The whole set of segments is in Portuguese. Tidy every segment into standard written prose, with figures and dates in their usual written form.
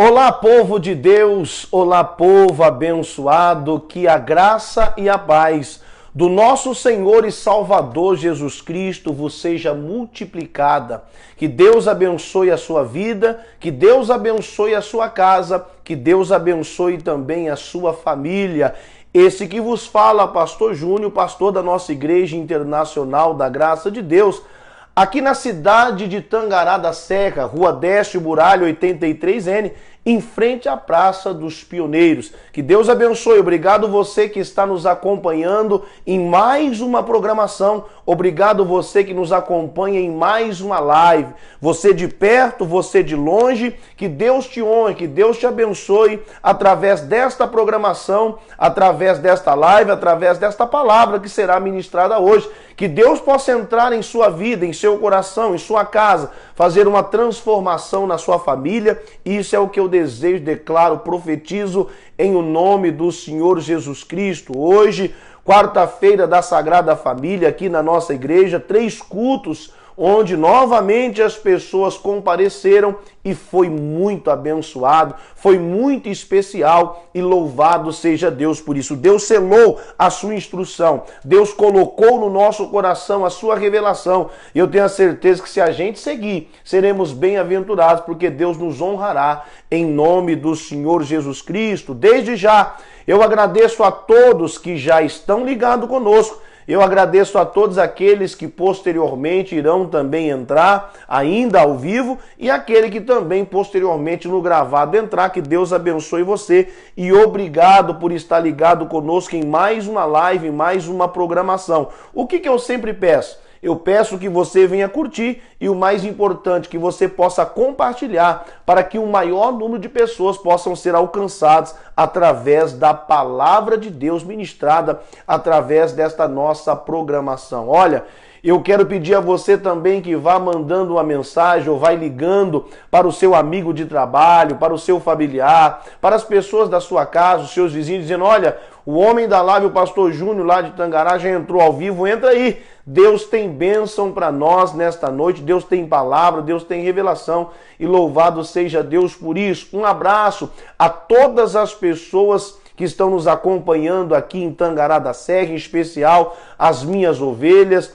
Olá, povo de Deus, olá, povo abençoado, que a graça e a paz do nosso Senhor e Salvador Jesus Cristo vos seja multiplicada. Que Deus abençoe a sua vida, que Deus abençoe a sua casa, que Deus abençoe também a sua família. Esse que vos fala, Pastor Júnior, pastor da nossa Igreja Internacional da Graça de Deus, aqui na cidade de Tangará da Serra, Rua Décio Buralho 83N, em frente à Praça dos Pioneiros. Que Deus abençoe. Obrigado você que está nos acompanhando em mais uma programação. Obrigado você que nos acompanha em mais uma live. Você de perto, você de longe, que Deus te honre, que Deus te abençoe através desta programação, através desta live, através desta palavra que será ministrada hoje. Que Deus possa entrar em sua vida, em seu coração, em sua casa, fazer uma transformação na sua família. Isso é o que eu desejo, declaro, profetizo em o nome do Senhor Jesus Cristo. Hoje, quarta-feira da Sagrada Família, aqui na nossa igreja, 3 cultos, onde novamente as pessoas compareceram e foi muito abençoado, foi muito especial e louvado seja Deus por isso. Deus selou a sua instrução, Deus colocou no nosso coração a sua revelação e eu tenho a certeza que se a gente seguir, seremos bem-aventurados porque Deus nos honrará em nome do Senhor Jesus Cristo. Desde já, eu agradeço a todos que já estão ligados conosco. Eu agradeço a todos aqueles que posteriormente irão também entrar ainda ao vivo e aquele que também posteriormente no gravado entrar. Que Deus abençoe você e obrigado por estar ligado conosco em mais uma live, em mais uma programação. O que eu sempre peço? Eu peço que você venha curtir e o mais importante, que você possa compartilhar para que o maior número de pessoas possam ser alcançadas através da palavra de Deus ministrada, através desta nossa programação. Olha, eu quero pedir a você também que vá mandando uma mensagem ou vai ligando para o seu amigo de trabalho, para o seu familiar, para as pessoas da sua casa, os seus vizinhos, dizendo, olha, o homem da live, o pastor Júnior lá de Tangará já entrou ao vivo, entra aí. Deus tem bênção para nós nesta noite, Deus tem palavra, Deus tem revelação e louvado seja Deus por isso. Um abraço a todas as pessoas que estão nos acompanhando aqui em Tangará da Serra, em especial as minhas ovelhas,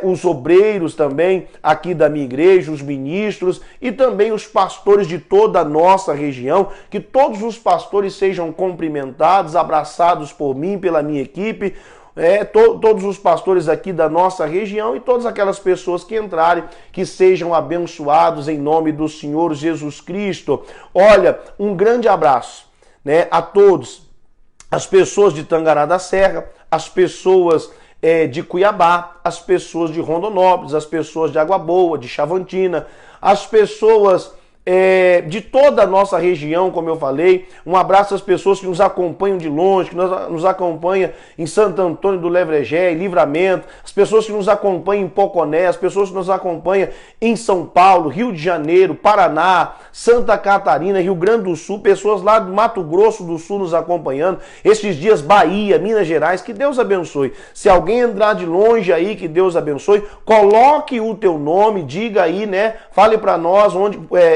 os obreiros também aqui da minha igreja, os ministros e também os pastores de toda a nossa região, que todos os pastores sejam cumprimentados, abraçados por mim, pela minha equipe, todos os pastores aqui da nossa região e todas aquelas pessoas que entrarem, que sejam abençoados em nome do Senhor Jesus Cristo. Olha, um grande abraço a todos, as pessoas de Tangará da Serra, as pessoas de Cuiabá, as pessoas de Rondonópolis, as pessoas de Água Boa, de Chavantina, as pessoas de toda a nossa região, como eu falei. Um abraço às pessoas que nos acompanham de longe, que nos acompanham em Santo Antônio do Levrejé, em Livramento, as pessoas que nos acompanham em Poconé, as pessoas que nos acompanham em São Paulo, Rio de Janeiro, Paraná, Santa Catarina, Rio Grande do Sul, pessoas lá do Mato Grosso do Sul nos acompanhando, esses dias Bahia, Minas Gerais, que Deus abençoe. Se alguém entrar de longe aí, que Deus abençoe, coloque o teu nome, diga aí, fale para nós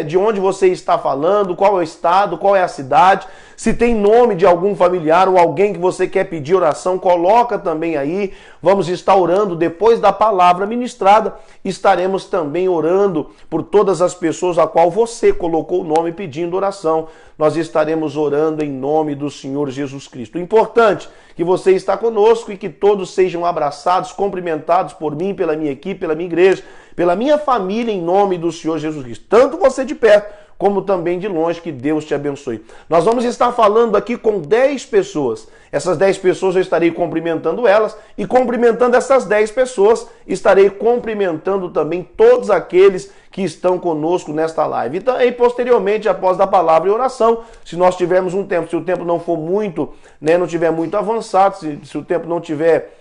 de onde você está falando, qual é o estado, qual é a cidade, se tem nome de algum familiar ou alguém que você quer pedir oração, coloca também aí. Vamos estar orando depois da palavra ministrada, estaremos também orando por todas as pessoas a qual você colocou o nome pedindo oração. Nós estaremos orando em nome do Senhor Jesus Cristo. O importante é que você está conosco e que todos sejam abraçados, cumprimentados por mim, pela minha equipe, pela minha igreja, pela minha família, em nome do Senhor Jesus Cristo. Tanto você de perto, como também de longe, que Deus te abençoe. Nós vamos estar falando aqui com 10 pessoas. Essas 10 pessoas eu estarei cumprimentando elas e cumprimentando essas 10 pessoas, estarei cumprimentando também todos aqueles que estão conosco nesta live. Então, e posteriormente, após a palavra e oração, se nós tivermos um tempo, se o tempo não for muito, não tiver muito avançado, se o tempo não tiver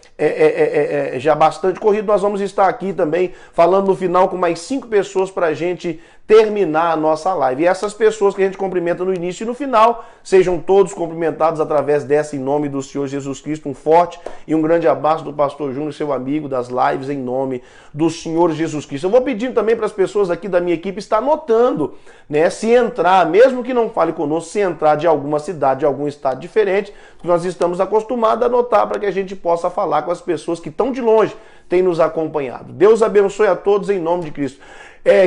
já bastante corrido, nós vamos estar aqui também falando no final com mais 5 pessoas para a gente terminar a nossa live. E essas pessoas que a gente cumprimenta no início e no final, sejam todos cumprimentados através dessa, em nome do Senhor Jesus Cristo. Um forte e um grande abraço do pastor Júnior, seu amigo das lives, em nome do Senhor Jesus Cristo. Eu vou pedindo também para as pessoas aqui da minha equipe estar anotando, né? Se entrar, mesmo que não fale conosco, se entrar de alguma cidade, de algum estado diferente, nós estamos acostumados a anotar para que a gente possa falar com as pessoas que estão de longe, têm nos acompanhado. Deus abençoe a todos em nome de Cristo.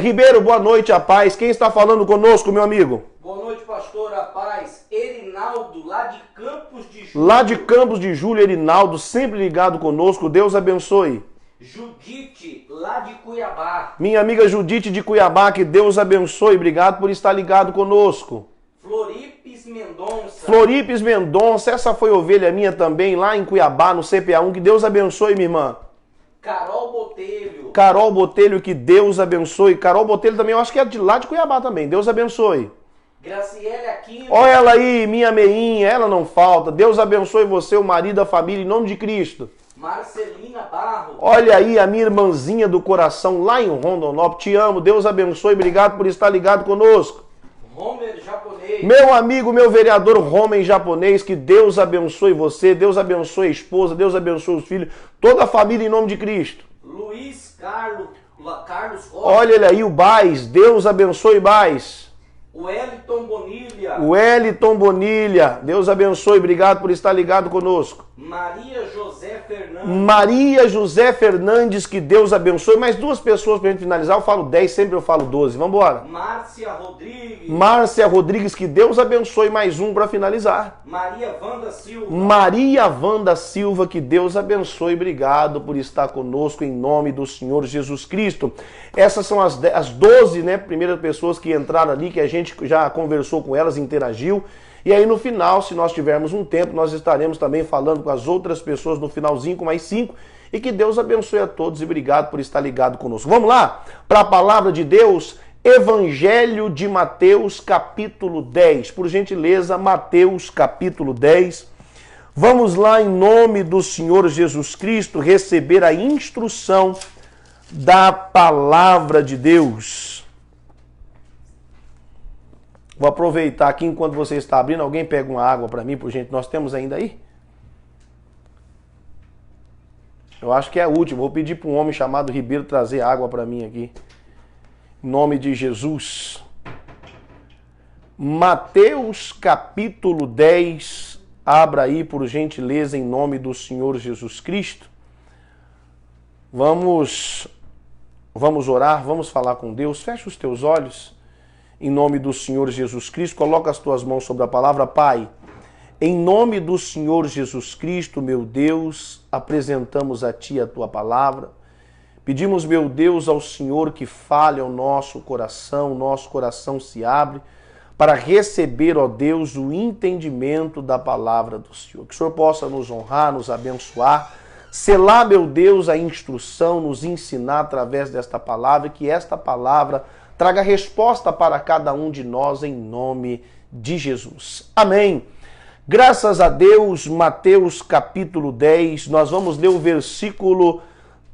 Ribeiro, boa noite, a paz. Quem está falando conosco, meu amigo? Boa noite, pastor, a paz. Erinaldo, lá de Campos de Júlio. Lá de Campos de Júlio, Erinaldo, sempre ligado conosco. Deus abençoe. Judite, lá de Cuiabá. Minha amiga Judite de Cuiabá, que Deus abençoe. Obrigado por estar ligado conosco. Floripes Mendonça. Floripes Mendonça, essa foi ovelha minha também, lá em Cuiabá, no CPA1. Que Deus abençoe, minha irmã. Carol Botelho. Carol Botelho, que Deus abençoe. Carol Botelho também, eu acho que é de lá de Cuiabá também. Deus abençoe. Graciele Aquino. Olha ela aí, minha meinha, ela não falta. Deus abençoe você, o marido, a família, em nome de Cristo. Marcelina Barros. Olha aí a minha irmãzinha do coração, lá em Rondonópolis. Te amo, Deus abençoe. Obrigado por estar ligado conosco. Homer Japonês. Meu amigo, meu vereador Homer Japonês, que Deus abençoe você, Deus abençoe a esposa, Deus abençoe os filhos, toda a família em nome de Cristo. Luiz Carlos Costa. Olha ele aí, o Baez, Deus abençoe Baez. Wellington Bonilha. Wellington Bonilha, Deus abençoe, obrigado por estar ligado conosco. Maria José Fernandes. Maria José Fernandes, que Deus abençoe. Mais duas pessoas pra gente finalizar, eu falo 10, sempre eu falo 12. Vamos embora. Márcia Rodrigues. Márcia Rodrigues, que Deus abençoe. Mais um para finalizar. Maria Wanda Silva. Maria Wanda Silva, que Deus abençoe. Obrigado por estar conosco em nome do Senhor Jesus Cristo. Essas são as 12, né, primeiras pessoas que entraram ali, que a gente já conversou com elas, interagiu. E aí no final, se nós tivermos um tempo, nós estaremos também falando com as outras pessoas no finalzinho, com mais 5. E que Deus abençoe a todos e obrigado por estar ligado conosco. Vamos lá para a palavra de Deus, Evangelho de Mateus, capítulo 10. Por gentileza, Mateus, capítulo 10. Vamos lá, em nome do Senhor Jesus Cristo, receber a instrução da palavra de Deus. Vou aproveitar aqui enquanto você está abrindo. Alguém pega uma água para mim, por gente. Nós temos ainda aí? Eu acho que é a última. Vou pedir para um homem chamado Ribeiro trazer água para mim aqui. Em nome de Jesus. Mateus capítulo 10. Abra aí, por gentileza, em nome do Senhor Jesus Cristo. Vamos orar, vamos falar com Deus. Fecha os teus olhos. Em nome do Senhor Jesus Cristo, coloca as tuas mãos sobre a palavra. Pai, em nome do Senhor Jesus Cristo, meu Deus, apresentamos a Ti a Tua palavra. Pedimos, meu Deus, ao Senhor que fale ao nosso coração se abre para receber, ó Deus, o entendimento da palavra do Senhor. Que o Senhor possa nos honrar, nos abençoar, selar, meu Deus, a instrução, nos ensinar através desta palavra, que esta palavra traga resposta para cada um de nós em nome de Jesus. Amém. Graças a Deus, Mateus capítulo 10, nós vamos ler o versículo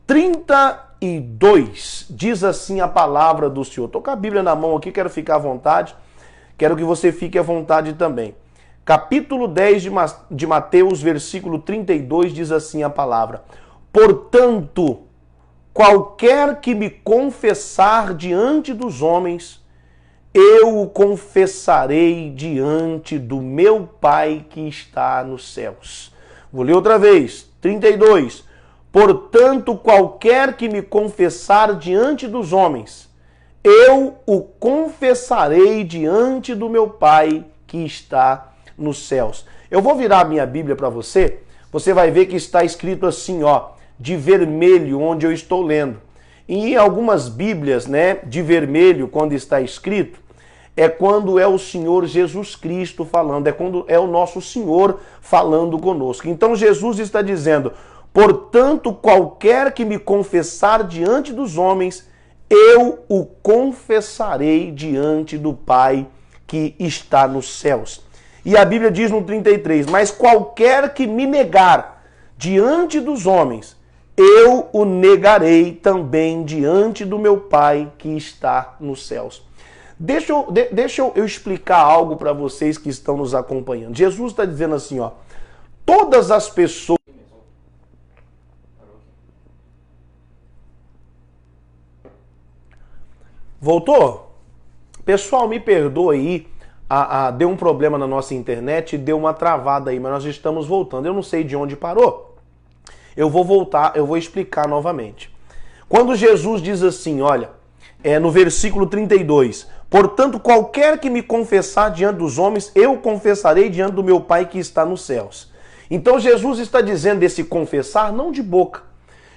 32. Diz assim a palavra do Senhor. Estou com a Bíblia na mão aqui, quero ficar à vontade. Quero que você fique à vontade também. Capítulo 10 de Mateus, versículo 32, diz assim a palavra. Portanto, qualquer que me confessar diante dos homens, eu o confessarei diante do meu Pai que está nos céus. Vou ler outra vez, 32. Portanto, qualquer que me confessar diante dos homens, eu o confessarei diante do meu Pai que está nos céus. Eu vou virar minha Bíblia para você, você vai ver que está escrito assim, ó, de vermelho, onde eu estou lendo. E em algumas Bíblias, né, de vermelho, quando está escrito, é quando é o Senhor Jesus Cristo falando, é quando é o nosso Senhor falando conosco. Então Jesus está dizendo, portanto, qualquer que me confessar diante dos homens, eu o confessarei diante do Pai que está nos céus. E a Bíblia diz no 33, mas qualquer que me negar diante dos homens, eu o negarei também diante do meu Pai que está nos céus. Deixa eu explicar algo para vocês que estão nos acompanhando. Jesus está dizendo assim, ó, todas as pessoas... Voltou? Pessoal, me perdoa aí, deu um problema na nossa internet, deu uma travada aí, mas nós estamos voltando. Eu não sei de onde parou. Eu vou voltar, eu vou explicar novamente. Quando Jesus diz assim, olha, no versículo 32, portanto, qualquer que me confessar diante dos homens, eu confessarei diante do meu Pai que está nos céus. Então Jesus está dizendo esse confessar não de boca.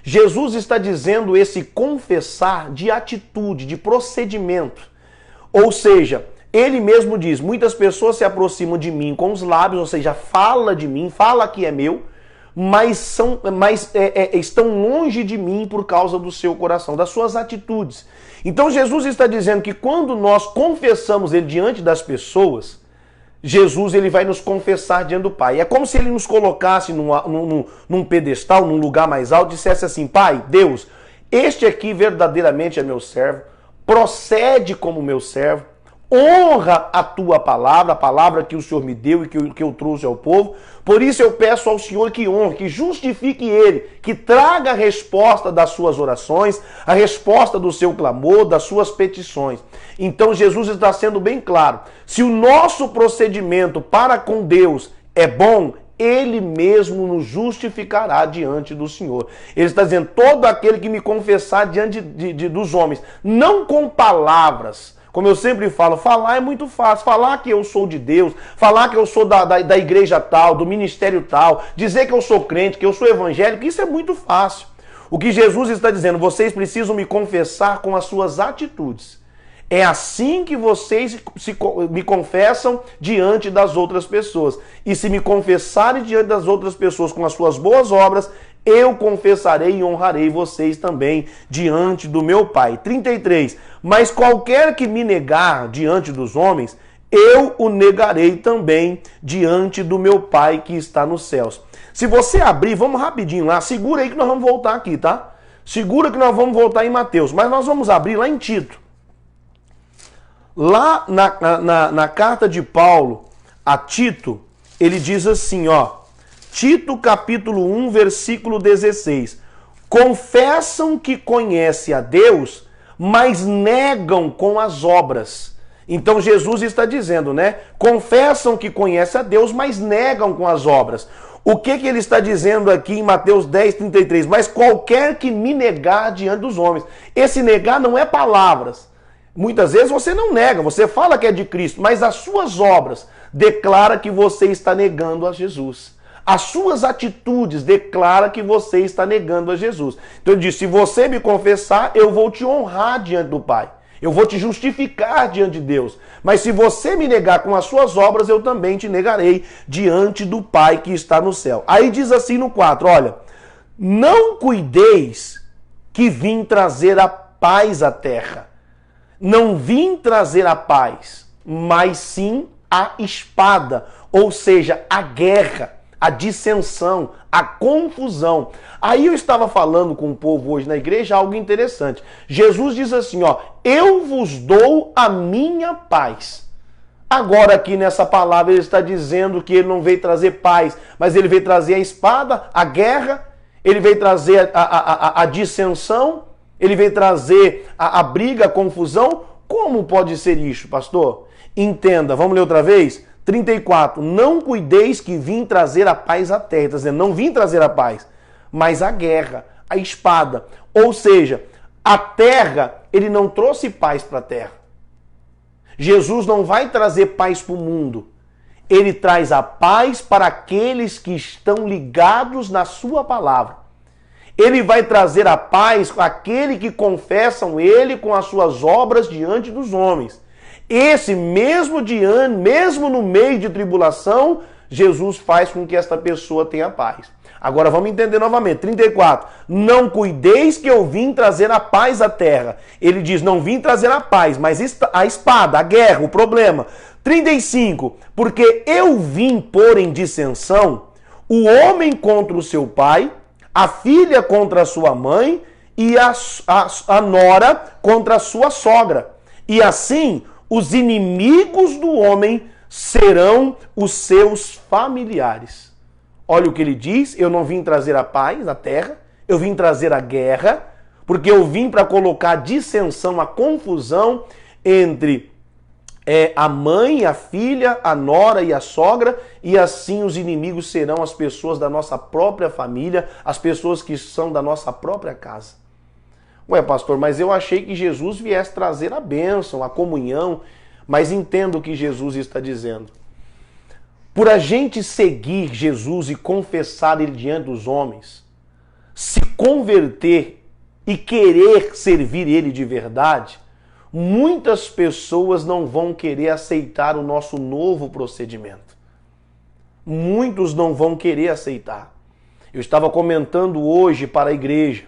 Jesus está dizendo esse confessar de atitude, de procedimento. Ou seja, ele mesmo diz, muitas pessoas se aproximam de mim com os lábios, ou seja, fala de mim, fala que é meu, mas estão longe de mim por causa do seu coração, das suas atitudes. Então Jesus está dizendo que quando nós confessamos ele diante das pessoas, Jesus ele vai nos confessar diante do Pai. É como se ele nos colocasse num pedestal, num lugar mais alto, e dissesse assim, Pai, Deus, este aqui verdadeiramente é meu servo, procede como meu servo, honra a tua palavra, a palavra que o Senhor me deu e que eu trouxe ao povo. Por isso eu peço ao Senhor que honre, que justifique ele, que traga a resposta das suas orações, a resposta do seu clamor, das suas petições. Então Jesus está sendo bem claro. Se o nosso procedimento para com Deus é bom, ele mesmo nos justificará diante do Senhor. Ele está dizendo, todo aquele que me confessar diante dos homens, não com palavras. Como eu sempre falo, falar é muito fácil. Falar que eu sou de Deus, falar que eu sou da igreja tal, do ministério tal, dizer que eu sou crente, que eu sou evangélico, isso é muito fácil. O que Jesus está dizendo, vocês precisam me confessar com as suas atitudes. É assim que vocês me confessam diante das outras pessoas. E se me confessarem diante das outras pessoas com as suas boas obras, eu confessarei e honrarei vocês também diante do meu Pai. 33. Mas qualquer que me negar diante dos homens, eu o negarei também diante do meu Pai que está nos céus. Se você abrir, vamos rapidinho lá, segura aí que nós vamos voltar aqui, tá? Segura que nós vamos voltar em Mateus, mas nós vamos abrir lá em Tito. Lá na carta de Paulo a Tito, ele diz assim, ó, Tito capítulo 1, versículo 16. Confessam que conhecem a Deus, mas negam com as obras. Então Jesus está dizendo, né? Confessam que conhecem a Deus, mas negam com as obras. O que ele está dizendo aqui em Mateus 10, 33? Mas qualquer que me negar diante dos homens. Esse negar não é palavras. Muitas vezes você não nega, você fala que é de Cristo, mas as suas obras declaram que você está negando a Jesus. As suas atitudes declaram que você está negando a Jesus. Então ele diz, se você me confessar, eu vou te honrar diante do Pai. Eu vou te justificar diante de Deus. Mas se você me negar com as suas obras, eu também te negarei diante do Pai que está no céu. Aí diz assim no 4, olha, não cuideis que vim trazer a paz à terra. Não vim trazer a paz, mas sim a espada, ou seja, a guerra, a dissensão, a confusão. Aí eu estava falando com o povo hoje na igreja algo interessante. Jesus diz assim, ó, eu vos dou a minha paz. Agora aqui nessa palavra ele está dizendo que ele não veio trazer paz, mas ele veio trazer a espada, a guerra, ele veio trazer a dissensão, ele veio trazer a briga, a confusão. Como pode ser isso, pastor? Entenda, vamos ler outra vez? 34. Não cuideis que vim trazer a paz à terra. Está dizendo, não vim trazer a paz, mas a guerra, a espada. Ou seja, a terra, ele não trouxe paz para a terra. Jesus não vai trazer paz para o mundo. Ele traz a paz para aqueles que estão ligados na sua palavra. Ele vai trazer a paz àquele que confessam ele com as suas obras diante dos homens. Esse mesmo no meio de tribulação, Jesus faz com que esta pessoa tenha paz. Agora vamos entender novamente. 34. Não cuideis que eu vim trazer a paz à terra. Ele diz, não vim trazer a paz, mas a espada, a guerra, o problema. 35. Porque eu vim pôr em dissensão o homem contra o seu pai, a filha contra a sua mãe e a nora contra a sua sogra. E assim os inimigos do homem serão os seus familiares. Olha o que ele diz, eu não vim trazer a paz na terra, eu vim trazer a guerra, porque eu vim para colocar a dissensão, a confusão entre a mãe, a filha, a nora e a sogra, e assim os inimigos serão as pessoas da nossa própria família, as pessoas que são da nossa própria casa. Ué, pastor, mas eu achei que Jesus viesse trazer a bênção, a comunhão, mas entendo o que Jesus está dizendo. Por a gente seguir Jesus e confessar Ele diante dos homens, se converter e querer servir Ele de verdade, muitas pessoas não vão querer aceitar o nosso novo procedimento. Muitos não vão querer aceitar. Eu estava comentando hoje para a igreja.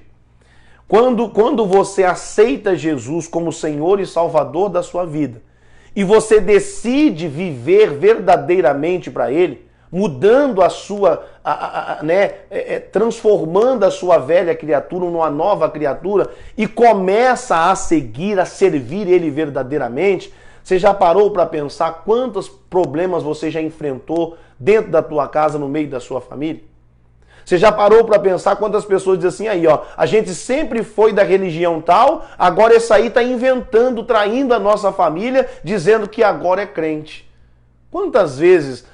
Quando você aceita Jesus como Senhor e Salvador da sua vida, e você decide viver verdadeiramente para Ele, mudando a sua, transformando a sua velha criatura numa nova criatura e começa a seguir, a servir Ele verdadeiramente, você já parou para pensar quantos problemas você já enfrentou dentro da tua casa, no meio da sua família? Você já parou para pensar quantas pessoas dizem assim, aí ó, a gente sempre foi da religião tal, agora esse aí está inventando, traindo a nossa família, dizendo que agora é crente. Quantas vezes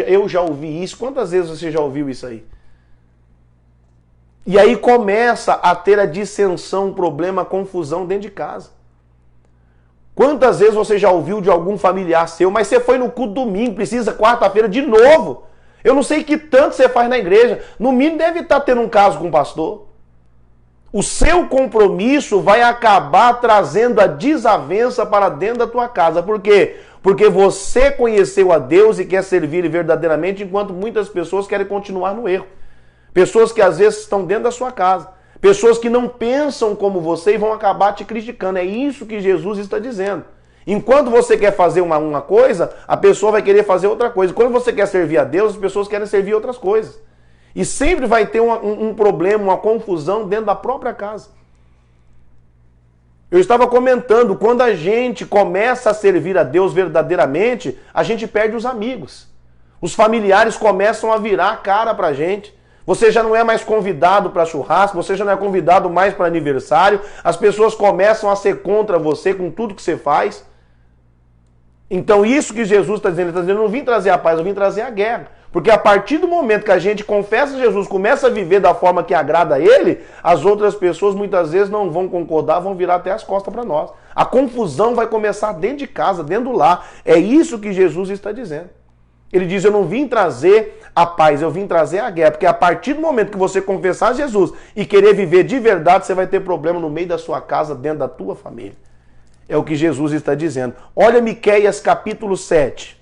eu já ouvi isso? Quantas vezes você já ouviu isso aí? E aí começa a ter a dissensão, problema, confusão dentro de casa. Quantas vezes você já ouviu de algum familiar seu, mas você foi no culto domingo, precisa quarta-feira de novo? Eu não sei que tanto você faz na igreja. No mínimo deve estar tendo um caso com o pastor. O seu compromisso vai acabar trazendo a desavença para dentro da tua casa. Por quê? Porque você conheceu a Deus e quer servir Ele verdadeiramente, enquanto muitas pessoas querem continuar no erro. Pessoas que às vezes estão dentro da sua casa. Pessoas que não pensam como você e vão acabar te criticando. É isso que Jesus está dizendo. Enquanto você quer fazer uma coisa, a pessoa vai querer fazer outra coisa. Quando você quer servir a Deus, as pessoas querem servir outras coisas. E sempre vai ter um problema, uma confusão dentro da própria casa. Eu estava comentando, quando a gente começa a servir a Deus verdadeiramente, a gente perde os amigos. Os familiares começam a virar a cara pra gente. Você já não é mais convidado para churrasco, você já não é convidado mais para aniversário. As pessoas começam a ser contra você com tudo que você faz. Então isso que Jesus está dizendo, ele está dizendo, eu não vim trazer a paz, eu vim trazer a guerra. Porque a partir do momento que a gente confessa Jesus, começa a viver da forma que agrada a Ele, as outras pessoas muitas vezes não vão concordar, vão virar até as costas para nós. A confusão vai começar dentro de casa, dentro do lar. É isso que Jesus está dizendo. Ele diz, eu não vim trazer a paz, eu vim trazer a guerra. Porque a partir do momento que você confessar Jesus e querer viver de verdade, você vai ter problema no meio da sua casa, dentro da tua família. É o que Jesus está dizendo. Olha Miqueias capítulo 7.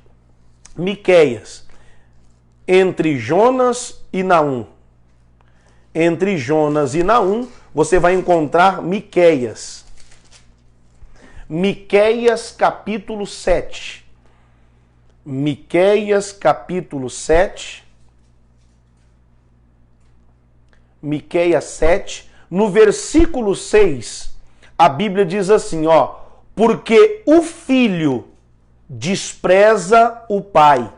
Miqueias. Entre Jonas e Naum. Entre Jonas e Naum, você vai encontrar Miqueias. Miqueias capítulo 7. Miqueias capítulo 7. Miqueias 7. No versículo 6, a Bíblia diz assim, ó. Porque o filho despreza o pai.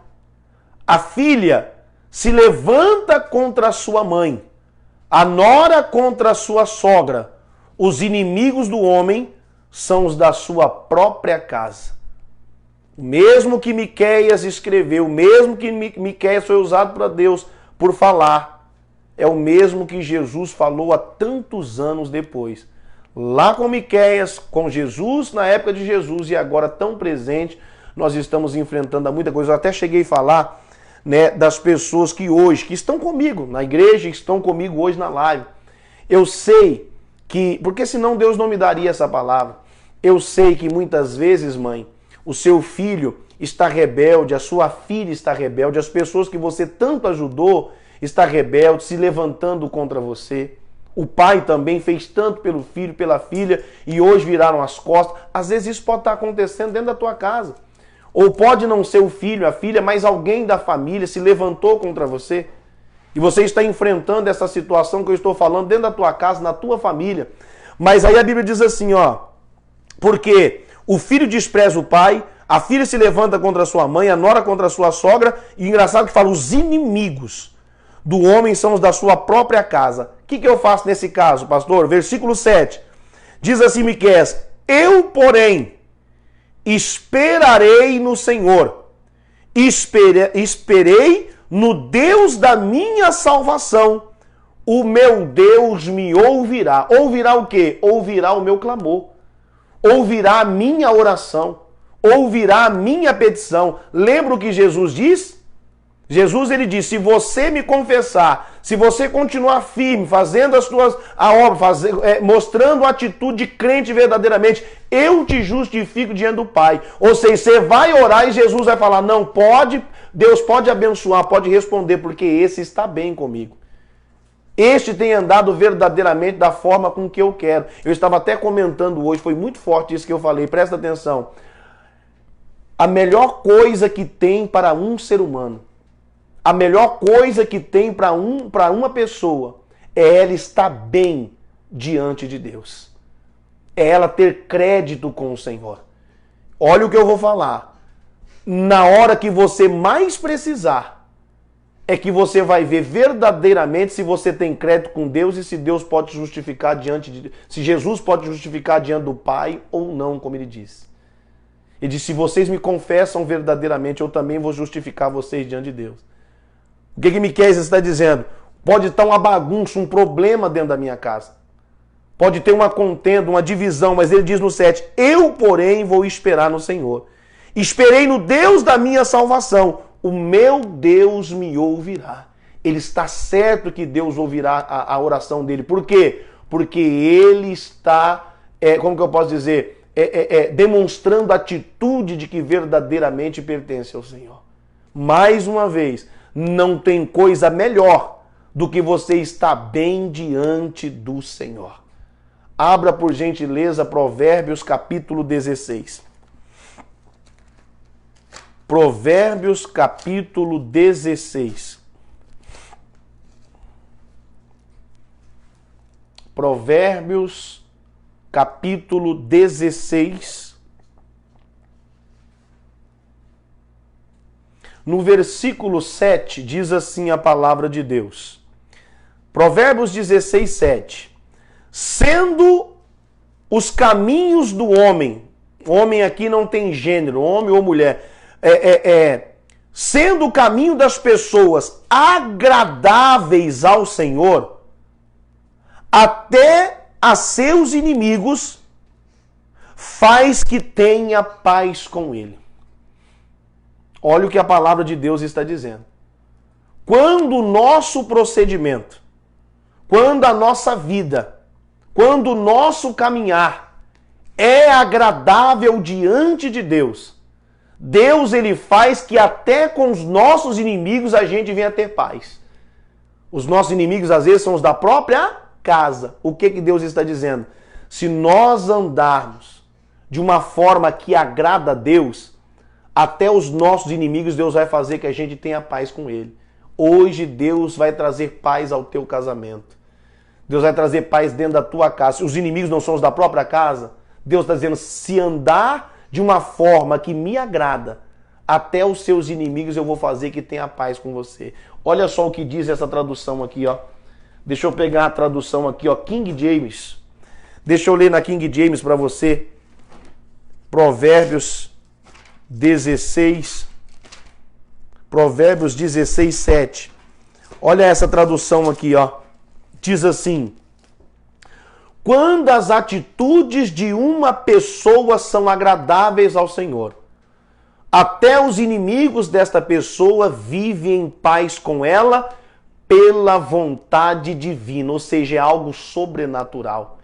A filha se levanta contra a sua mãe. A nora contra a sua sogra. Os inimigos do homem são os da sua própria casa. O mesmo que Miqueias escreveu, o mesmo que Miqueias foi usado para Deus por falar, é o mesmo que Jesus falou há tantos anos depois. Lá com Miqueias, com Jesus, na época de Jesus, e agora tão presente, nós estamos enfrentando muita coisa. Eu até cheguei a falar, né, das pessoas que hoje, que estão comigo na igreja, que estão comigo hoje na live. Eu sei que, porque senão Deus não me daria essa palavra. Eu sei que muitas vezes, mãe, o seu filho está rebelde, a sua filha está rebelde, as pessoas que você tanto ajudou está rebelde, se levantando contra você. O pai também fez tanto pelo filho, pela filha, e hoje viraram as costas. Às vezes isso pode estar acontecendo dentro da tua casa. Ou pode não ser o filho, a filha, mas alguém da família se levantou contra você. E você está enfrentando essa situação que eu estou falando dentro da tua casa, na tua família. Mas aí a Bíblia diz assim, ó. Porque O filho despreza o pai, a filha se levanta contra a sua mãe, a nora contra a sua sogra. E engraçado que fala, os inimigos do homem são os da sua própria casa. O que eu faço nesse caso, pastor? Versículo 7. Diz assim Miqueias: eu, porém, esperarei no Senhor. Esperei no Deus da minha salvação. O meu Deus me ouvirá. Ouvirá o quê? Ouvirá o meu clamor. Ouvirá a minha oração. Ouvirá a minha petição. Lembra o que Jesus diz? Jesus, ele diz, se você me confessar, se você continuar firme, fazendo a obra, mostrando a atitude de crente verdadeiramente, eu te justifico diante do Pai. Ou seja, você vai orar e Jesus vai falar, não, pode, Deus pode abençoar, pode responder, porque esse está bem comigo. Este tem andado verdadeiramente da forma com que eu quero. Eu estava até comentando hoje, foi muito forte isso que eu falei, presta atenção. A melhor coisa que tem para um ser humano, a melhor coisa que tem para uma pessoa é ela estar bem diante de Deus. É ela ter crédito com o Senhor. Olha o que eu vou falar. Na hora que você mais precisar, é que você vai ver verdadeiramente se você tem crédito com Deus e se Deus pode justificar se Jesus pode justificar diante do Pai ou não, como ele disse. Ele disse, se vocês me confessam verdadeiramente, eu também vou justificar vocês diante de Deus. O que Miqueias está dizendo? Pode estar uma bagunça, um problema dentro da minha casa. Pode ter uma contenda, uma divisão, mas ele diz no 7, eu, porém, vou esperar no Senhor. Esperei no Deus da minha salvação. O meu Deus me ouvirá. Ele está certo que Deus ouvirá a oração dele. Por quê? Porque ele está, como que eu posso dizer, demonstrando a atitude de que verdadeiramente pertence ao Senhor. Mais uma vez, não tem coisa melhor do que você estar bem diante do Senhor. Abra, por gentileza, Provérbios capítulo 16. Provérbios capítulo 16. Provérbios capítulo 16. No versículo 7, diz assim a palavra de Deus. Provérbios 16, 7. Sendo os caminhos do homem aqui não tem gênero, homem ou mulher, sendo o caminho das pessoas agradáveis ao Senhor, até a seus inimigos faz que tenha paz com ele. Olha o que a palavra de Deus está dizendo. Quando o nosso procedimento, quando a nossa vida, quando o nosso caminhar é agradável diante de Deus, Deus ele faz que até com os nossos inimigos a gente venha ter paz. Os nossos inimigos às vezes são os da própria casa. O que Deus está dizendo? Se nós andarmos de uma forma que agrada a Deus, até os nossos inimigos Deus vai fazer que a gente tenha paz com ele. Hoje Deus vai trazer paz ao teu casamento. Deus vai trazer paz dentro da tua casa. Os inimigos não são os da própria casa. Deus está dizendo, se andar de uma forma que me agrada, até os seus inimigos eu vou fazer que tenha paz com você. Olha só o que diz essa tradução aqui, ó. Deixa eu pegar a tradução aqui, ó, King James. Deixa eu ler na King James para você. Provérbios 16, 7. Olha essa tradução aqui, ó. Diz assim: quando as atitudes de uma pessoa são agradáveis ao Senhor, até os inimigos desta pessoa vivem em paz com ela pela vontade divina, ou seja, é algo sobrenatural.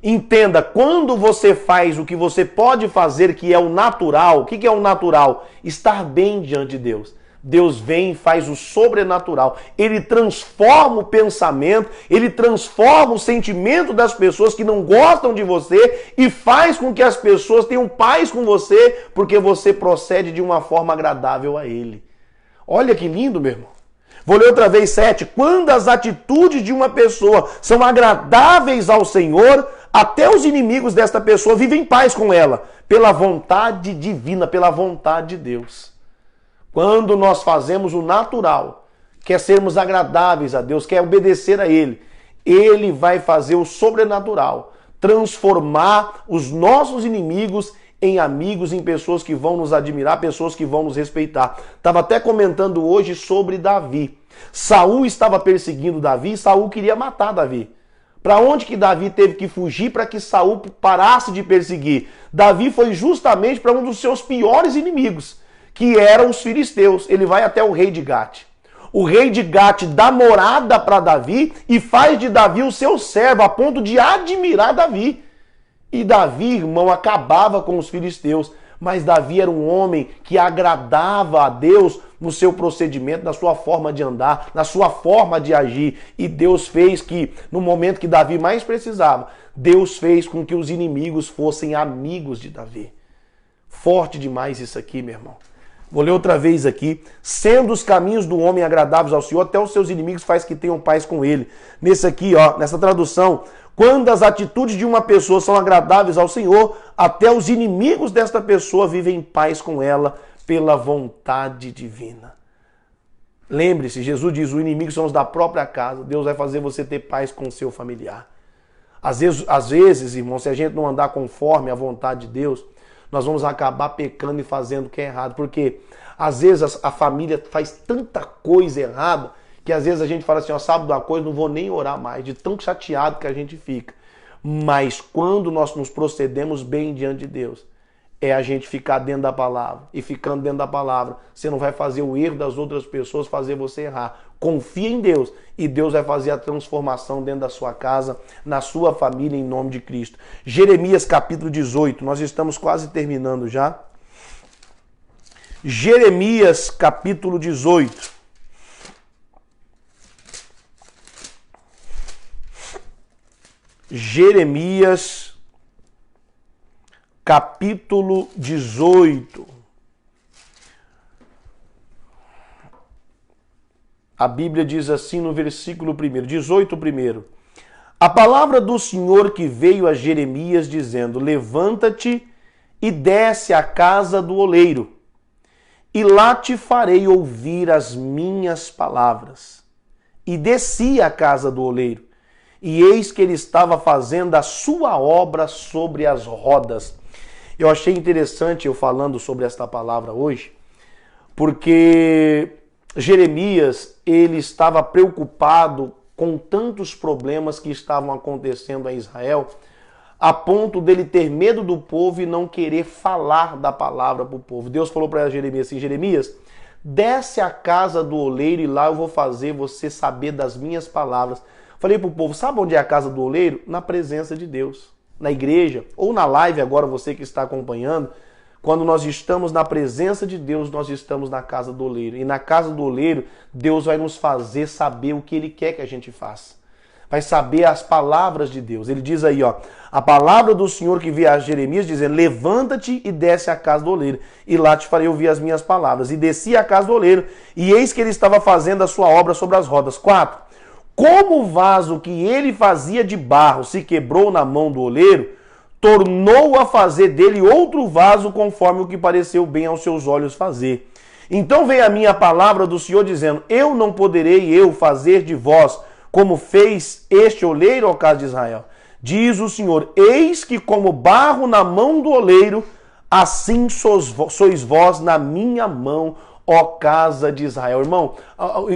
Entenda, quando você faz o que você pode fazer, que é o natural, o que é o natural? Estar bem diante de Deus. Deus vem e faz o sobrenatural. Ele transforma o pensamento, ele transforma o sentimento das pessoas que não gostam de você e faz com que as pessoas tenham paz com você, porque você procede de uma forma agradável a ele. Olha que lindo, meu irmão. Vou ler outra vez 7. Quando as atitudes de uma pessoa são agradáveis ao Senhor, até os inimigos desta pessoa vivem em paz com ela, pela vontade divina, pela vontade de Deus. Quando nós fazemos o natural, quer sermos agradáveis a Deus, quer obedecer a Ele, Ele vai fazer o sobrenatural, transformar os nossos inimigos em amigos, em pessoas que vão nos admirar, pessoas que vão nos respeitar. Estava até comentando hoje sobre Davi. Saul estava perseguindo Davi e Saul queria matar Davi. Para onde que Davi teve que fugir para que Saul parasse de perseguir? Davi foi justamente para um dos seus piores inimigos, que eram os filisteus. Ele vai até o rei de Gate. O rei de Gate dá morada para Davi e faz de Davi o seu servo, a ponto de admirar Davi. E Davi, irmão, acabava com os filisteus. Mas Davi era um homem que agradava a Deus no seu procedimento, na sua forma de andar, na sua forma de agir. E Deus fez que, no momento que Davi mais precisava, Deus fez com que os inimigos fossem amigos de Davi. Forte demais isso aqui, meu irmão. Vou ler outra vez aqui. Sendo os caminhos do homem agradáveis ao Senhor, até os seus inimigos faz que tenham paz com ele. Nesse aqui, ó, nessa tradução, quando as atitudes de uma pessoa são agradáveis ao Senhor, até os inimigos desta pessoa vivem em paz com ela pela vontade divina. Lembre-se, Jesus diz, os inimigos são os da própria casa. Deus vai fazer você ter paz com o seu familiar. Às vezes, irmão, se a gente não andar conforme a vontade de Deus, nós vamos acabar pecando e fazendo o que é errado. Porque às vezes a família faz tanta coisa errada que às vezes a gente fala assim, ó, sabe de uma coisa, não vou nem orar mais, de tão chateado que a gente fica. Mas quando nós nos procedemos bem diante de Deus, é a gente ficar dentro da palavra. E ficando dentro da palavra, você não vai fazer o erro das outras pessoas fazer você errar. Confia em Deus e Deus vai fazer a transformação dentro da sua casa, na sua família, em nome de Cristo. Jeremias capítulo 18, nós estamos quase terminando já. Jeremias capítulo 18. Jeremias, capítulo 18. A Bíblia diz assim no versículo 1, 18 primeiro. A palavra do Senhor que veio a Jeremias dizendo, levanta-te e desce à casa do oleiro, e lá te farei ouvir as minhas palavras. E desci à casa do oleiro, e eis que ele estava fazendo a sua obra sobre as rodas. Eu achei interessante eu falando sobre esta palavra hoje, porque Jeremias, ele estava preocupado com tantos problemas que estavam acontecendo a Israel, a ponto dele ter medo do povo e não querer falar da palavra para o povo. Deus falou para Jeremias assim, Jeremias, desce à casa do oleiro e lá eu vou fazer você saber das minhas palavras. Falei para o povo, sabe onde é a casa do oleiro? Na presença de Deus. Na igreja, ou na live agora, você que está acompanhando, quando nós estamos na presença de Deus, nós estamos na casa do oleiro. E na casa do oleiro, Deus vai nos fazer saber o que Ele quer que a gente faça. Vai saber as palavras de Deus. Ele diz aí, ó, a palavra do Senhor que veio a Jeremias dizendo, levanta-te e desce à casa do oleiro, e lá te farei ouvir as minhas palavras. E desci à casa do oleiro, e eis que ele estava fazendo a sua obra sobre as rodas. 4. Como o vaso que ele fazia de barro se quebrou na mão do oleiro, tornou a fazer dele outro vaso conforme o que pareceu bem aos seus olhos fazer. Então veio a minha palavra do Senhor dizendo, eu não poderei eu fazer de vós como fez este oleiro ao caso de Israel. Diz o Senhor, eis que como barro na mão do oleiro, assim sois vós na minha mão, ó casa de Israel. Irmão,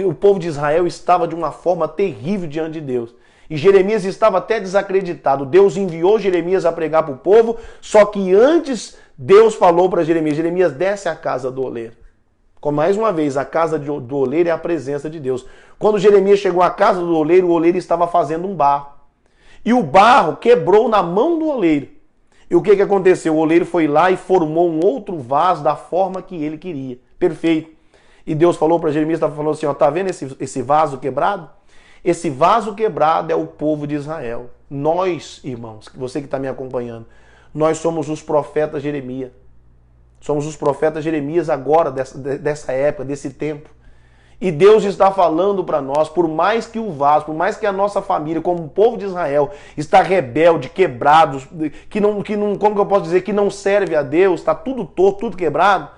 o povo de Israel estava de uma forma terrível diante de Deus. E Jeremias estava até desacreditado. Deus enviou Jeremias a pregar para o povo, só que antes Deus falou para Jeremias, Jeremias, desce à casa do oleiro. Com mais uma vez, a casa do oleiro é a presença de Deus. Quando Jeremias chegou à casa do oleiro, o oleiro estava fazendo um barro. E o barro quebrou na mão do oleiro. E o que aconteceu? O oleiro foi lá e formou um outro vaso da forma que ele queria. Perfeito. E Deus falou para Jeremias, falou assim, ó, tá vendo esse vaso quebrado? Esse vaso quebrado é o povo de Israel. Nós, irmãos, você que está me acompanhando, nós somos os profetas Jeremias. Somos os profetas Jeremias agora, dessa época, desse tempo. E Deus está falando para nós, por mais que o vaso, por mais que a nossa família, como o povo de Israel, está rebelde, quebrado, como que eu posso dizer, que não serve a Deus, está tudo torto, tudo quebrado,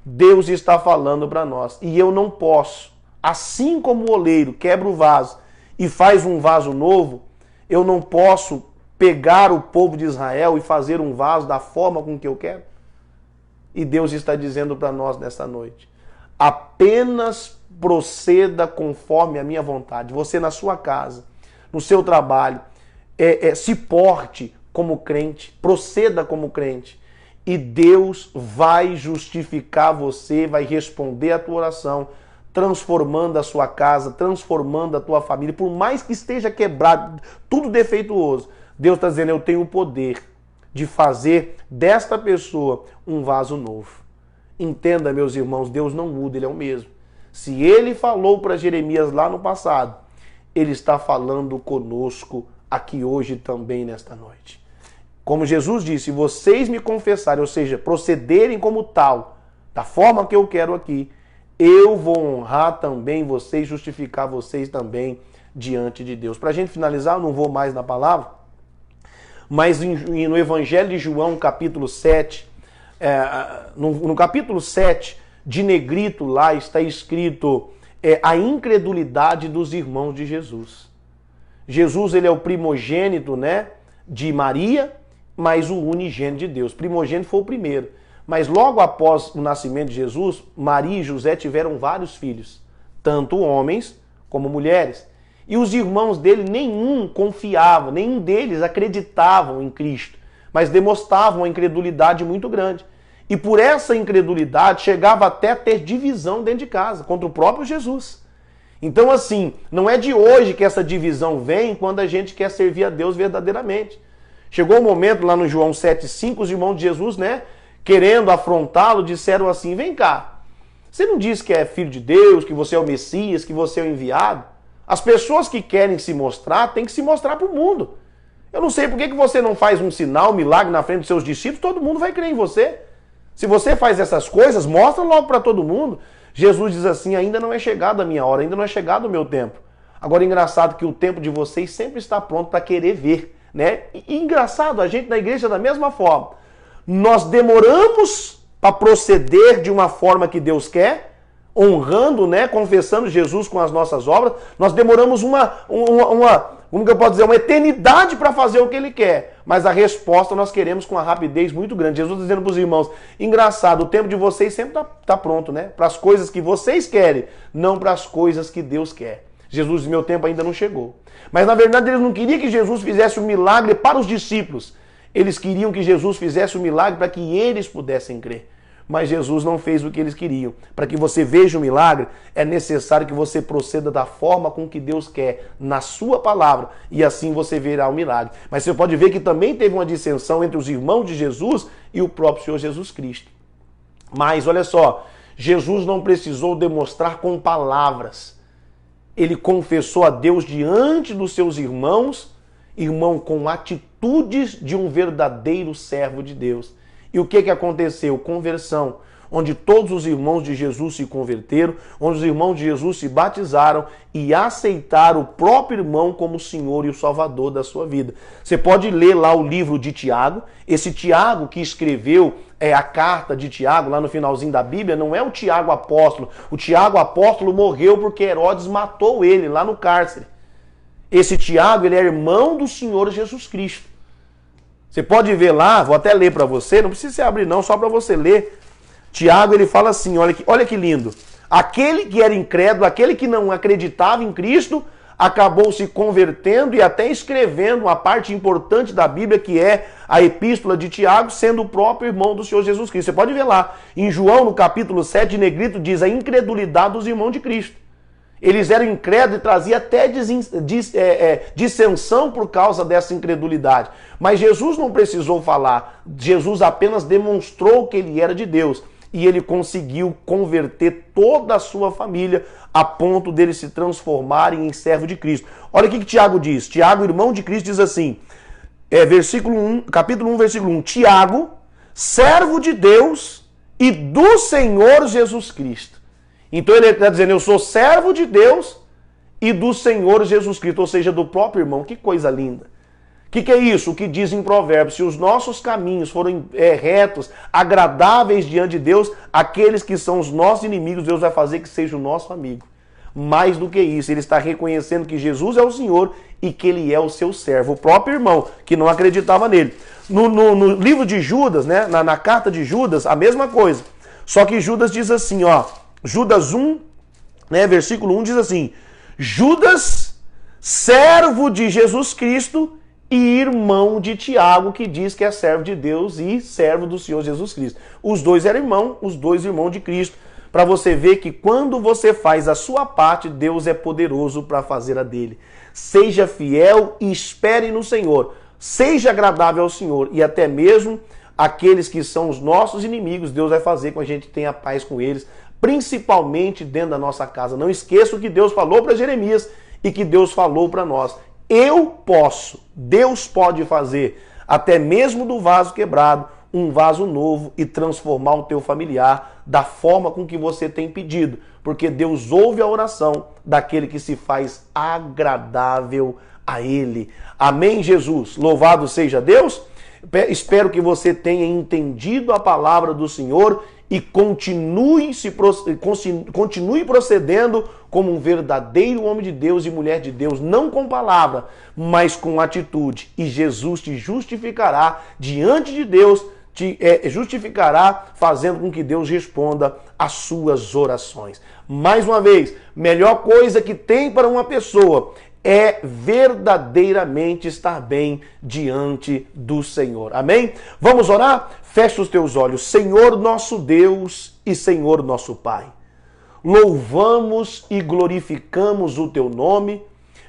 Deus está falando para nós. E eu não posso, assim como o oleiro quebra o vaso e faz um vaso novo, eu não posso pegar o povo de Israel e fazer um vaso da forma com que eu quero. E Deus está dizendo para nós nesta noite, apenas proceda conforme a minha vontade. Você na sua casa, no seu trabalho, se porte como crente, proceda como crente. E Deus vai justificar você, vai responder a tua oração, transformando a sua casa, transformando a tua família. Por mais que esteja quebrado, tudo defeituoso, Deus está dizendo, eu tenho o poder de fazer desta pessoa um vaso novo. Entenda, meus irmãos, Deus não muda, Ele é o mesmo. Se Ele falou para Jeremias lá no passado, Ele está falando conosco aqui hoje também nesta noite. Como Jesus disse, se vocês me confessarem, ou seja, procederem como tal, da forma que eu quero aqui, eu vou honrar também vocês, justificar vocês também diante de Deus. Para a gente finalizar, eu não vou mais na palavra, mas no Evangelho de João, capítulo 7, no capítulo 7, de negrito lá, está escrito a incredulidade dos irmãos de Jesus. Jesus, ele é o primogênito, né, de Maria, mas o unigênito de Deus. Primogênito foi o primeiro. Mas logo após o nascimento de Jesus, Maria e José tiveram vários filhos, tanto homens como mulheres. E os irmãos dele, nenhum confiava, nenhum deles acreditavam em Cristo, mas demonstravam uma incredulidade muito grande. E por essa incredulidade chegava até a ter divisão dentro de casa, contra o próprio Jesus. Então assim, não é de hoje que essa divisão vem quando a gente quer servir a Deus verdadeiramente. Chegou um momento lá no João 7,5, os irmãos de Jesus, né, querendo afrontá-lo, disseram assim, vem cá, você não diz que é filho de Deus, que você é o Messias, que você é o enviado? As pessoas que querem se mostrar, têm que se mostrar para o mundo. Eu não sei por que você não faz um sinal, um milagre na frente dos seus discípulos, todo mundo vai crer em você. Se você faz essas coisas, mostra logo para todo mundo. Jesus diz assim, ainda não é chegada a minha hora, ainda não é chegado o meu tempo. Agora, engraçado que o tempo de vocês sempre está pronto para querer ver, né? E engraçado, a gente na igreja da mesma forma. Nós demoramos para proceder de uma forma que Deus quer, honrando, né, confessando Jesus com as nossas obras. Nós demoramos como que eu posso dizer, uma eternidade para fazer o que Ele quer. Mas a resposta nós queremos com uma rapidez muito grande. Jesus está dizendo para os irmãos, engraçado, o tempo de vocês sempre está pronto, né? Para as coisas que vocês querem, não para as coisas que Deus quer. Jesus diz, meu tempo ainda não chegou. Mas na verdade eles não queriam que Jesus fizesse um milagre para os discípulos. Eles queriam que Jesus fizesse um milagre para que eles pudessem crer. Mas Jesus não fez o que eles queriam. Para que você veja o milagre, é necessário que você proceda da forma com que Deus quer, na sua palavra, e assim você verá o milagre. Mas você pode ver que também teve uma dissensão entre os irmãos de Jesus e o próprio Senhor Jesus Cristo. Mas, olha só, Jesus não precisou demonstrar com palavras. Ele confessou a Deus diante dos seus irmãos, com atitudes de um verdadeiro servo de Deus. E o que aconteceu? Conversão, onde todos os irmãos de Jesus se converteram, onde os irmãos de Jesus se batizaram e aceitaram o próprio irmão como o Senhor e o Salvador da sua vida. Você pode ler lá o livro de Tiago. Esse Tiago que escreveu a carta de Tiago, lá no finalzinho da Bíblia, não é o Tiago apóstolo. O Tiago apóstolo morreu porque Herodes matou ele lá no cárcere. Esse Tiago, ele é irmão do Senhor Jesus Cristo. Você pode ver lá, vou até ler para você, não precisa você abrir não, só para você ler. Tiago, ele fala assim, olha que lindo. Aquele que era incrédulo, aquele que não acreditava em Cristo, acabou se convertendo e até escrevendo uma parte importante da Bíblia, que é a epístola de Tiago, sendo o próprio irmão do Senhor Jesus Cristo. Você pode ver lá, em João, no capítulo 7, de negrito, diz a incredulidade dos irmãos de Cristo. Eles eram incrédulos e traziam até dissensão por causa dessa incredulidade. Mas Jesus não precisou falar. Jesus apenas demonstrou que ele era de Deus. E ele conseguiu converter toda a sua família a ponto deles se transformarem em servo de Cristo. Olha o que Tiago diz. Tiago, irmão de Cristo, diz assim, capítulo 1, versículo 1. Tiago, servo de Deus e do Senhor Jesus Cristo. Então ele está dizendo, eu sou servo de Deus e do Senhor Jesus Cristo, ou seja, do próprio irmão. Que coisa linda. O que é isso? O que diz em Provérbios? Se os nossos caminhos forem retos, agradáveis diante de Deus, aqueles que são os nossos inimigos, Deus vai fazer que seja o nosso amigo. Mais do que isso, ele está reconhecendo que Jesus é o Senhor e que ele é o seu servo, o próprio irmão, que não acreditava nele. No livro de Judas, né, na carta de Judas, a mesma coisa. Só que Judas diz assim, ó, Judas 1, né, versículo 1 diz assim, Judas, servo de Jesus Cristo e irmão de Tiago, que diz que é servo de Deus e servo do Senhor Jesus Cristo. Os dois eram irmãos, os dois irmãos de Cristo. Para você ver que quando você faz a sua parte, Deus é poderoso para fazer a dele. Seja fiel e espere no Senhor. Seja agradável ao Senhor. E até mesmo aqueles que são os nossos inimigos, Deus vai fazer com que a gente tenha paz com eles, principalmente dentro da nossa casa. Não esqueça o que Deus falou para Jeremias e que Deus falou para nós. Eu posso, Deus pode fazer, até mesmo do vaso quebrado, um vaso novo e transformar o teu familiar da forma com que você tem pedido. Porque Deus ouve a oração daquele que se faz agradável a Ele. Amém, Jesus? Louvado seja Deus. Espero que você tenha entendido a palavra do Senhor e continue procedendo como um verdadeiro homem de Deus e mulher de Deus, não com palavra, mas com atitude. E Jesus te justificará diante de Deus, te justificará fazendo com que Deus responda às suas orações. Mais uma vez, melhor coisa que tem para uma pessoa é verdadeiramente estar bem diante do Senhor. Amém? Vamos orar? Fecha os teus olhos. Senhor nosso Deus e Senhor nosso Pai, louvamos e glorificamos o teu nome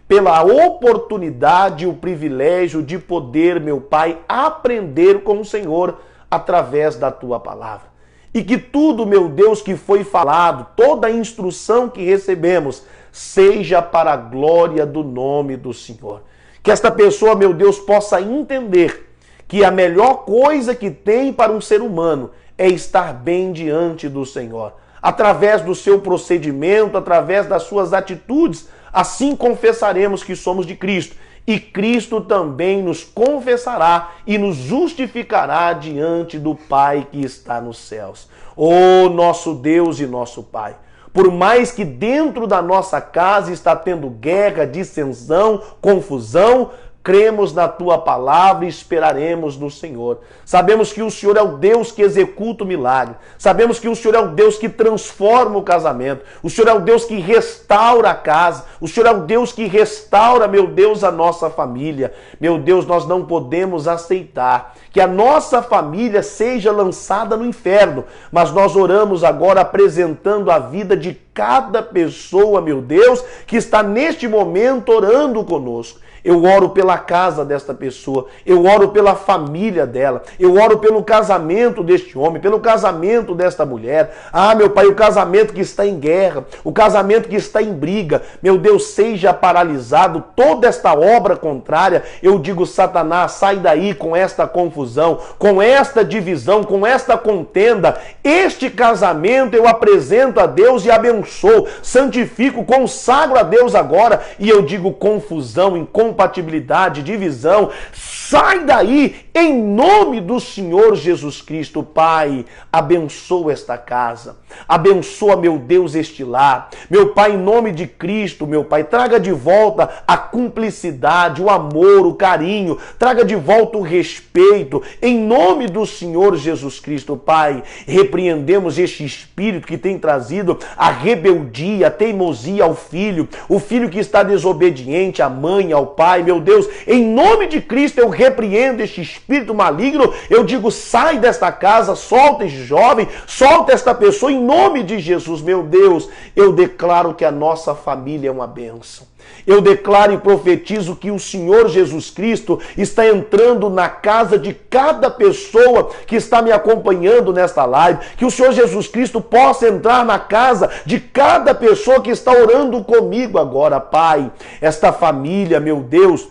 pela oportunidade e o privilégio de poder, meu Pai, aprender com o Senhor através da tua palavra. E que tudo, meu Deus, que foi falado, toda a instrução que recebemos, seja para a glória do nome do Senhor. Que esta pessoa, meu Deus, possa entender que a melhor coisa que tem para um ser humano é estar bem diante do Senhor. Através do seu procedimento, através das suas atitudes, assim confessaremos que somos de Cristo. E Cristo também nos confessará e nos justificará diante do Pai que está nos céus. Ó nosso Deus e nosso Pai, por mais que dentro da nossa casa está tendo guerra, dissensão, confusão, cremos na tua palavra e esperaremos no Senhor. Sabemos que o Senhor é o Deus que executa o milagre. Sabemos que o Senhor é o Deus que transforma o casamento. O Senhor é o Deus que restaura a casa. O Senhor é o Deus que restaura, meu Deus, a nossa família. Meu Deus, nós não podemos aceitar que a nossa família seja lançada no inferno. Mas nós oramos agora apresentando a vida de cada pessoa, meu Deus, que está neste momento orando conosco. Eu oro pela casa desta pessoa, eu oro pela família dela, eu oro pelo casamento deste homem, pelo casamento desta mulher. Ah, meu Pai, o casamento que está em guerra, o casamento que está em briga, meu Deus, seja paralisado toda esta obra contrária. Eu digo, Satanás, sai daí com esta confusão, com esta divisão, com esta contenda. Este casamento eu apresento a Deus e abençoo, santifico, consagro a Deus agora e eu digo confusão, incompatibilidade, divisão, sai daí em nome do Senhor Jesus Cristo. Pai, abençoa esta casa, abençoa, meu Deus, este lar, meu Pai, em nome de Cristo, meu Pai, traga de volta a cumplicidade, o amor, o carinho, traga de volta o respeito, em nome do Senhor Jesus Cristo. Pai, repreendemos este espírito que tem trazido a rebeldia, a teimosia ao filho, o filho que está desobediente à mãe, ao pai. Meu Deus, em nome de Cristo eu repreendo este espírito maligno, eu digo, sai desta casa, solta este jovem, solta esta pessoa, em nome de Jesus. Meu Deus, eu declaro que a nossa família é uma bênção. Eu declaro e profetizo que o Senhor Jesus Cristo está entrando na casa de cada pessoa que está me acompanhando nesta live, que o Senhor Jesus Cristo possa entrar na casa de cada pessoa que está orando comigo agora. Pai, esta família, meu Deus,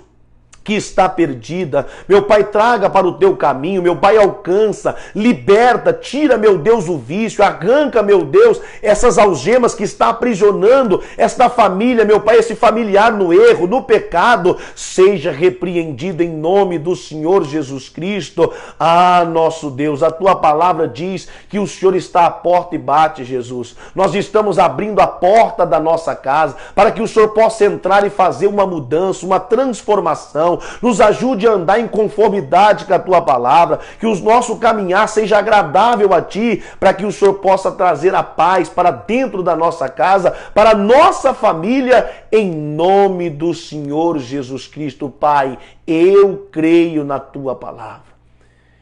que está perdida. Meu Pai, traga para o teu caminho. Meu Pai, alcança, liberta, tira, meu Deus, o vício, arranca, meu Deus, essas algemas que está aprisionando esta família, meu Pai, esse familiar no erro, no pecado, seja repreendido em nome do Senhor Jesus Cristo. Ah, nosso Deus, a tua palavra diz que o Senhor está à porta e bate, Jesus. Nós estamos abrindo a porta da nossa casa para que o Senhor possa entrar e fazer uma mudança, uma transformação. Nos ajude a andar em conformidade com a tua palavra, que o nosso caminhar seja agradável a ti, para que o Senhor possa trazer a paz para dentro da nossa casa, para a nossa família, em nome do Senhor Jesus Cristo. Pai, eu creio na tua palavra.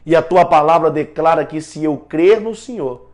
E a tua palavra declara que se eu crer no Senhor,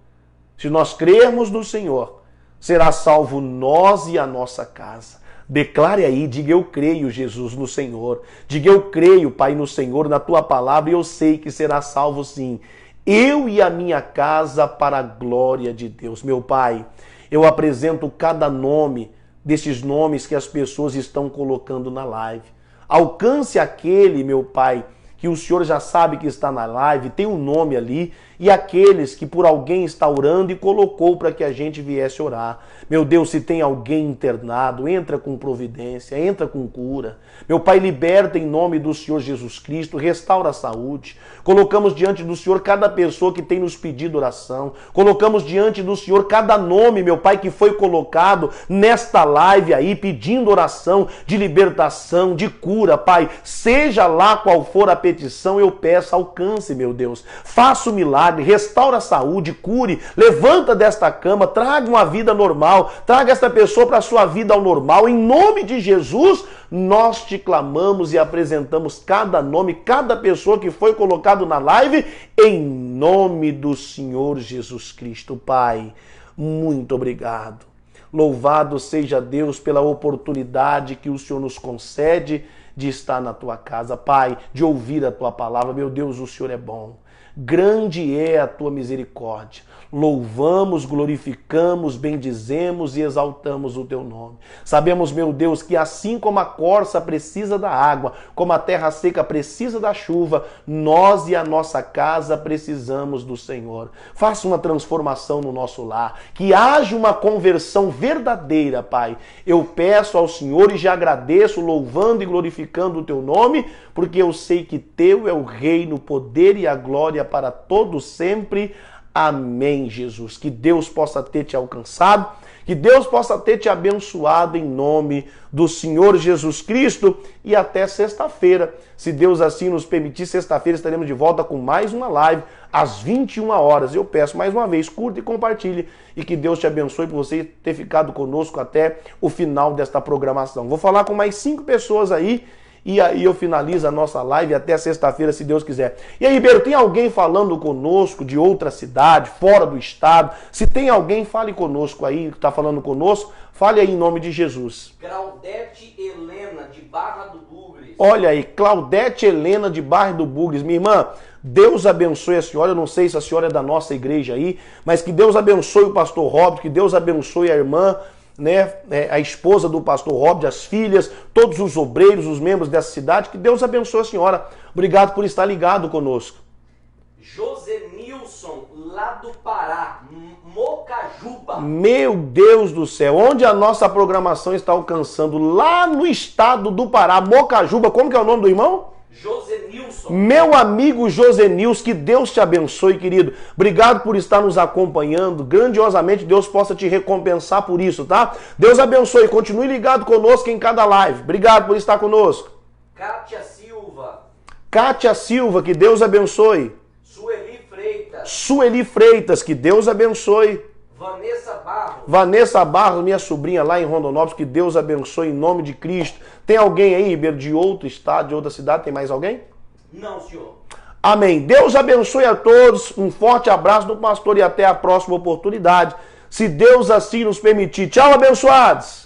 se nós crermos no Senhor, será salvo nós e a nossa casa. Declare aí, diga eu creio, Jesus, no Senhor. Diga eu creio, Pai, no Senhor, na tua palavra, e eu sei que será salvo sim. Eu e a minha casa para a glória de Deus. Meu Pai, eu apresento cada nome desses nomes que as pessoas estão colocando na live. Alcance aquele, meu Pai, que o Senhor já sabe que está na live, tem um nome ali, e aqueles que por alguém está orando e colocou para que a gente viesse orar. Meu Deus, se tem alguém internado, entra com providência, entra com cura. Meu Pai, liberta em nome do Senhor Jesus Cristo, restaura a saúde. Colocamos diante do Senhor cada pessoa que tem nos pedido oração. Colocamos diante do Senhor cada nome, meu Pai, que foi colocado nesta live aí, pedindo oração de libertação, de cura. Pai, seja lá qual for a petição, eu peço, alcance, meu Deus. Faça o milagre, restaura a saúde, cure, levanta desta cama, traga uma vida normal, traga esta pessoa para a sua vida ao normal. Em nome de Jesus, nós te clamamos e apresentamos cada nome, cada pessoa que foi colocado na live, em nome do Senhor Jesus Cristo. Pai, muito obrigado. Louvado seja Deus pela oportunidade que o Senhor nos concede de estar na tua casa, Pai, de ouvir a tua palavra. Meu Deus, o Senhor é bom. Grande é a tua misericórdia. Louvamos, glorificamos, bendizemos e exaltamos o teu nome. Sabemos, meu Deus, que assim como a corça precisa da água, como a terra seca precisa da chuva, nós e a nossa casa precisamos do Senhor. Faça uma transformação no nosso lar, que haja uma conversão verdadeira, Pai. Eu peço ao Senhor e já agradeço, louvando e glorificando o teu nome, porque eu sei que teu é o reino, o poder e a glória para todos sempre. Amém, Jesus. Que Deus possa ter te alcançado, que Deus possa ter te abençoado em nome do Senhor Jesus Cristo, e até sexta-feira. Se Deus assim nos permitir, sexta-feira estaremos de volta com mais uma live às 21 horas. Eu peço mais uma vez, curta e compartilhe, e que Deus te abençoe por você ter ficado conosco até o final desta programação. Vou falar com mais 5 pessoas aí, e aí eu finalizo a nossa live até sexta-feira, se Deus quiser. E aí, Ribeiro, tem alguém falando conosco de outra cidade, fora do estado? Se tem alguém, fale conosco aí, que está falando conosco. Fale aí em nome de Jesus. Claudete Helena, de Barra do Bugres. Olha aí, Claudete Helena, de Barra do Bugres. Minha irmã, Deus abençoe a senhora. Eu não sei se a senhora é da nossa igreja aí, mas que Deus abençoe o pastor Robert, que Deus abençoe a irmã, né, a esposa do pastor Robert, as filhas, todos os obreiros, os membros dessa cidade. Que Deus abençoe a senhora. Obrigado por estar ligado conosco. Josenilson, lá do Pará, Mocajuba. Meu Deus do céu, onde a nossa programação está alcançando? Lá no estado do Pará, Mocajuba. Como que é o nome do irmão? Josenilson. Meu amigo Josenilson, que Deus te abençoe, querido. Obrigado por estar nos acompanhando. Grandiosamente, Deus possa te recompensar por isso, tá? Deus abençoe. Continue ligado conosco em cada live. Obrigado por estar conosco. Cátia Silva. Cátia Silva, que Deus abençoe. Sueli Freitas. Sueli Freitas, que Deus abençoe. Vanessa Barros. Vanessa Barros, minha sobrinha lá em Rondonópolis, que Deus abençoe em nome de Cristo. Tem alguém aí, Ribeiro, de outro estado, de outra cidade? Tem mais alguém? Não, senhor. Amém. Deus abençoe a todos. Um forte abraço do pastor e até a próxima oportunidade. Se Deus assim nos permitir. Tchau, abençoados.